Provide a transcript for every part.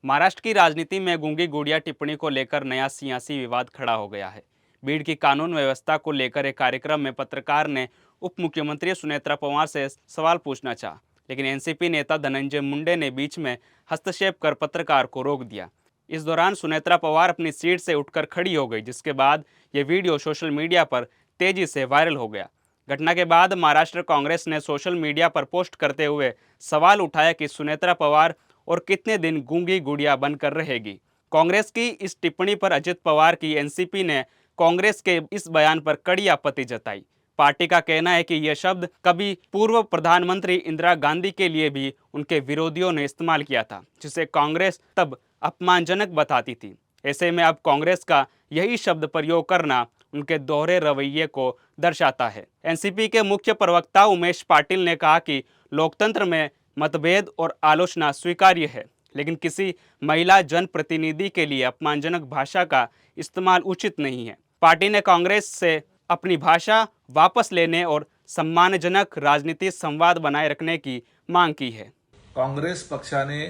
महाराष्ट्र की राजनीति में गूंगी गुड़िया टिप्पणी को लेकर नया सियासी विवाद खड़ा हो गया है। भीड़ की कानून व्यवस्था को लेकर एक कार्यक्रम में पत्रकार ने उप मुख्यमंत्री सुनेत्रा पवार से सवाल पूछना चाहा, लेकिन एनसीपी नेता धनंजय मुंडे ने बीच में हस्तक्षेप कर पत्रकार को रोक दिया। इस दौरान सुनेत्रा पवार अपनी सीट से उठकर खड़ी हो गई, जिसके बाद ये वीडियो सोशल मीडिया पर तेजी से वायरल हो गया। घटना के बाद महाराष्ट्र कांग्रेस ने सोशल मीडिया पर पोस्ट करते हुए सवाल उठाया कि सुनेत्रा पवार और कितने दिन गूंगी गुड़िया बनकर रहेगी। कांग्रेस की इस टिप्पणी पर अजित पवार की एनसीपी ने कांग्रेस के इस बयान पर कड़ी आपत्ति जताई। पार्टी का कहना है कि यह शब्द कभी पूर्व प्रधानमंत्री इंदिरा गांधी के लिए भी उनके विरोधियों ने इस्तेमाल किया था, जिसे कांग्रेस तब अपमानजनक बताती थी। ऐसे में अब कांग्रेस का यही शब्द प्रयोग करना उनके दोहरे रवैये को दर्शाता है। एनसीपी के मुख्य प्रवक्ता उमेश पाटिल ने कहा कि लोकतंत्र में मतभेद और आलोचना स्वीकार्य है, लेकिन किसी महिला जनप्रतिनिधि के लिए अपमानजनक भाषा का इस्तेमाल उचित नहीं है। पार्टी ने कांग्रेस से अपनी भाषा वापस लेने और सम्मानजनक राजनीतिक संवाद बनाए रखने की मांग की है। काँग्रेस पक्षाने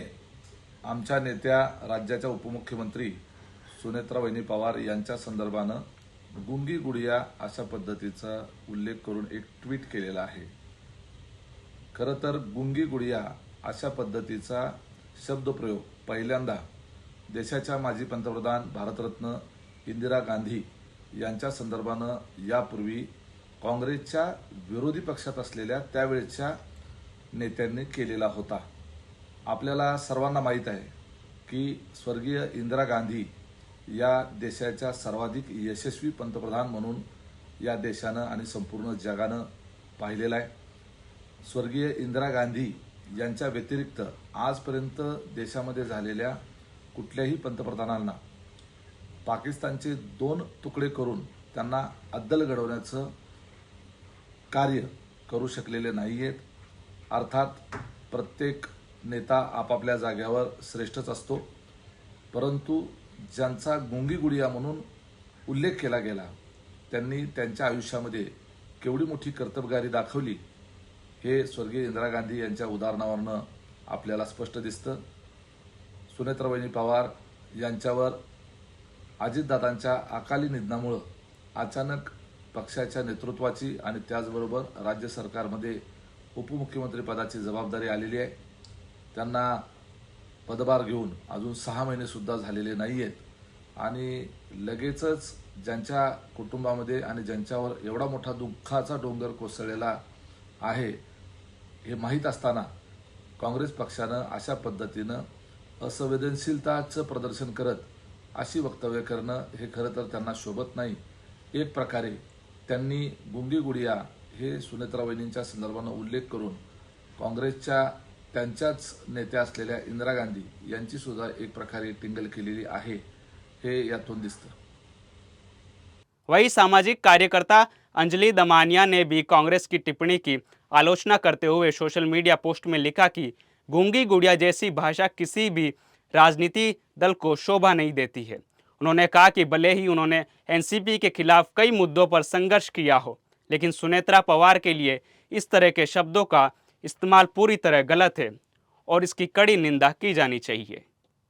आमच्या नेत्या राज्याच्या उपमुख्यमंत्री सुनेत्रा वहिनी पवार यांच्या संदर्भानं गुंगी गुडिया अशा पद्धतीचा उल्लेख करून एक ट्विट केलेला आहे। खरं तर गुंगी गुडिया अशा पद्धतीचा शब्दप्रयोग पहिल्यांदा देशाच्या माजी पंतप्रधान भारतरत्न इंदिरा गांधी यांच्या संदर्भानं यापूर्वी काँग्रेसच्या विरोधी पक्षात असलेल्या त्यावेळच्या नेत्यांनी केलेला होता। आपल्याला सर्वांना माहीत आहे की स्वर्गीय इंदिरा गांधी या देशाच्या सर्वाधिक यशस्वी पंतप्रधान म्हणून या देशानं आणि संपूर्ण जगानं पाहिलेला आहे। स्वर्गीय इंदिरा गांधी यांच्या व्यतिरिक्त आजपर्यंत देशामध्ये झालेल्या कुठल्याही पंतप्रधानांना पाकिस्तानचे 2 तुकडे करून त्यांना अद्दल घडवण्याचं कार्य करू शकलेले नाहीयेत। अर्थात प्रत्येक नेता आपापल्या जागेवर श्रेष्ठच असतो, परंतु ज्यांचा गुंगी गुडिया म्हणून उल्लेख केला गेला त्यांनी त्यांच्या आयुष्यामध्ये केवढी मोठी कर्तबगारी दाखवली हे स्वर्गीय इंदिरा गांधी यांच्या उदाहरणावरून आपल्याला स्पष्ट दिसतं। सुनेत्रा वहिनी पवार यांच्यावर अजितदादांच्या अकाली निधनामुळे अचानक पक्षाच्या नेतृत्वाची आणि त्याचबरोबर राज्य सरकारमध्ये उपमुख्यमंत्री पदाची जबाबदारी आलेली आहे। त्यांना पदभार घेऊन अजून 6 महिने सुद्धा झालेले नाहीयेत आणि लगेचच ज्यांच्या कुटुंबामध्ये आणि ज्यांच्यावर एवढा मोठा दुःखाचा डोंगर कोसळलेला आहे हे माहीत असताना काँग्रेस पक्षानं अशा पद्धतीनं असंवेदनशीलताचं प्रदर्शन करत अशी वक्तव्य करणं हे खरं तर त्यांना शोभत नाही। एक प्रकारे त्यांनी गुंगी गुडिया हे सुनेत्रा वहिनींच्या संदर्भानं उल्लेख करून काँग्रेसच्या त्यांच्याच नेत्या असलेल्या इंदिरा गांधी यांची सुद्धा एक प्रकारे टिंगल केलेली आहे हे यातून दिसतं। वही सामाजिक कार्यकर्ता अंजलि दमानिया ने भी कांग्रेस की टिप्पणी की आलोचना करते हुए सोशल मीडिया पोस्ट में लिखा कि गूंगी गुड़िया जैसी भाषा किसी भी राजनीति दल को शोभा नहीं देती है। उन्होंने कहा कि भले ही उन्होंने एनसीपी के खिलाफ कई मुद्दों पर संघर्ष किया हो, लेकिन सुनेत्रा पवार के लिए इस तरह के शब्दों का इस्तेमाल पूरी तरह गलत है और इसकी कड़ी निंदा की जानी चाहिए।